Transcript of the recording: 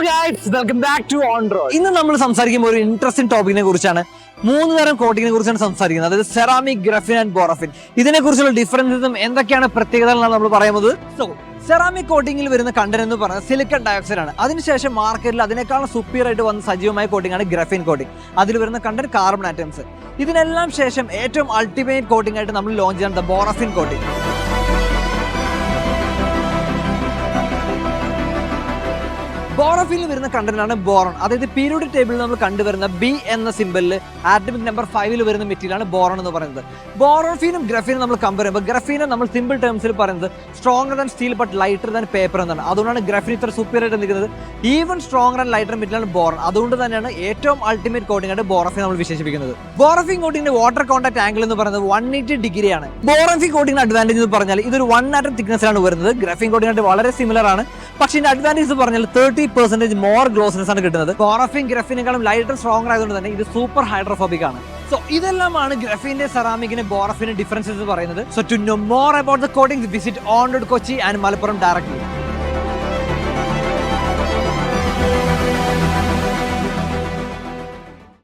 Guys welcome back to on road. ഇന്ന് നമ്മൾ സംസാരിക്കുമ്പോൾ ഒരു ഇൻട്രസ്റ്റിംഗ് ടോപ്പിക്കിനെ കുറിച്ചാണ്. 3 തരം കോട്ടിങ്ങിനെ കുറിച്ചാണ് സംസാരിക്കുന്നത്. അതായത് സെറാമിക്, ഗ്രഫിൻ ആൻഡ് ബോറഫിൻ. ഇതിനെ കുറിച്ചുള്ള ഡിഫറൻസും എന്തൊക്കെയാണ് പ്രത്യേകതകളാണ് നമ്മൾ പറയുന്നത്. സോ സെറാമിക് കോട്ടിങ്ങിൽ വരുന്ന കണ്ടന്റ് എന്ന് പറയുന്നത് സിലിക്കൺ ഡയോക്സൈഡ് ആണ്. അതിനുശേഷം മാർക്കറ്റിൽ അതിനേക്കാളും സുപ്പീരിയർ ആയിട്ട് വന്ന സജീവമായ കോട്ടിംഗ് ആണ് ഗ്രഫിൻ കോട്ടിംഗ്. അതിൽ വരുന്ന കണ്ടന്റ് കാർബൺ ആറ്റംസ്. ഇതിനെല്ലാം ശേഷം ഏറ്റവും അൾട്ടിമേറ്റ് കോട്ടിംഗ് ആയിട്ട് നമ്മൾ ലോഞ്ച് ചെയ്യുന്നത് ബോറഫിൻ കോട്ടിംഗ്. ബോറഫിനിൽ വരുന്ന കണ്ടന്റാണ് ബോറോൺ. അതായത് പീരിയോഡിക് ടേബിളിൽ നമ്മൾ കണ്ടുവരുന്ന ബി എന്ന സിമ്പലിൽ ആറ്റമിക് നമ്പർ 5 വരുന്ന മെറ്റീരിയലാണ് ബോറോൺ എന്ന് പറയുന്നത്. ബോറോഫിനും ഗ്രഫീനും നമ്മൾ കമ്പയർ ചെയ്യുമ്പോൾ ഗ്രഫീനെ നമ്മൾ സിമ്പിൾ ടേംസിൽ പറയുന്നത് stronger than steel but lighter than paper എന്നാണ്. അതുകൊണ്ടാണ് ഗ്രഫീൻ ഇത്ര സൂപ്പർ ആയിട്ട് നിൽക്കുന്നത്. ഈവൻ സ്ട്രോങ്ങർ ആൻഡ് ലൈറ്റർ മെറ്റീരിയലാണ് ബോറോൺ. അതുകൊണ്ട് തന്നെയാണ് ഏറ്റവും അൾട്ടിമേറ്റ് കോട്ടിംഗ് ആയിട്ട് ബോറഫിൻ നമ്മൾ വിശേഷിപ്പിക്കുന്നത്. ബോറഫിൻ കോട്ടിംഗിന്റെ വാട്ടർ കോൺടാക്ട് ആംഗിൾ എന്ന് പറയുന്നത് 180 ഡിഗ്രിയാണ്. ബോറഫിൻ കോട്ടിംഗിന്റെ അഡ്വാൻറ്റേജ് എന്ന് പറഞ്ഞാൽ ഇതൊരു 1 ആറ്റം തിക്നെസ്സിലാണ് വരുന്നത്. ഗ്രഫീൻ കോട്ടിംഗ് വളരെ സിമിലർ ആണ്. പക്ഷേ ഇതിന്റെ അഡ്വാൻറ്റേജ് പറഞ്ഞാൽ 30% മോർ ഗ്ലോസിനെസ് ആണ് കിട്ടുന്നത്. ബോറഫിൻ ഗ്രഫിനേക്കാളും ലൈറ്റർ സ്ട്രോങ്ങർ ആയതുകൊണ്ട് തന്നെ ഇത് സൂപ്പർ ഹൈഡ്രോഫോബിക് ആണ്. സോ ഇതെല്ലാമാണ് ഗ്രഫിന്റെ സെറാമിക്കിന് ബോറഫിന്റെ ഡിഫറൻസസ് പറയുന്നത്. So to know more about the coatings visit on road Kochi and Malappuram directly.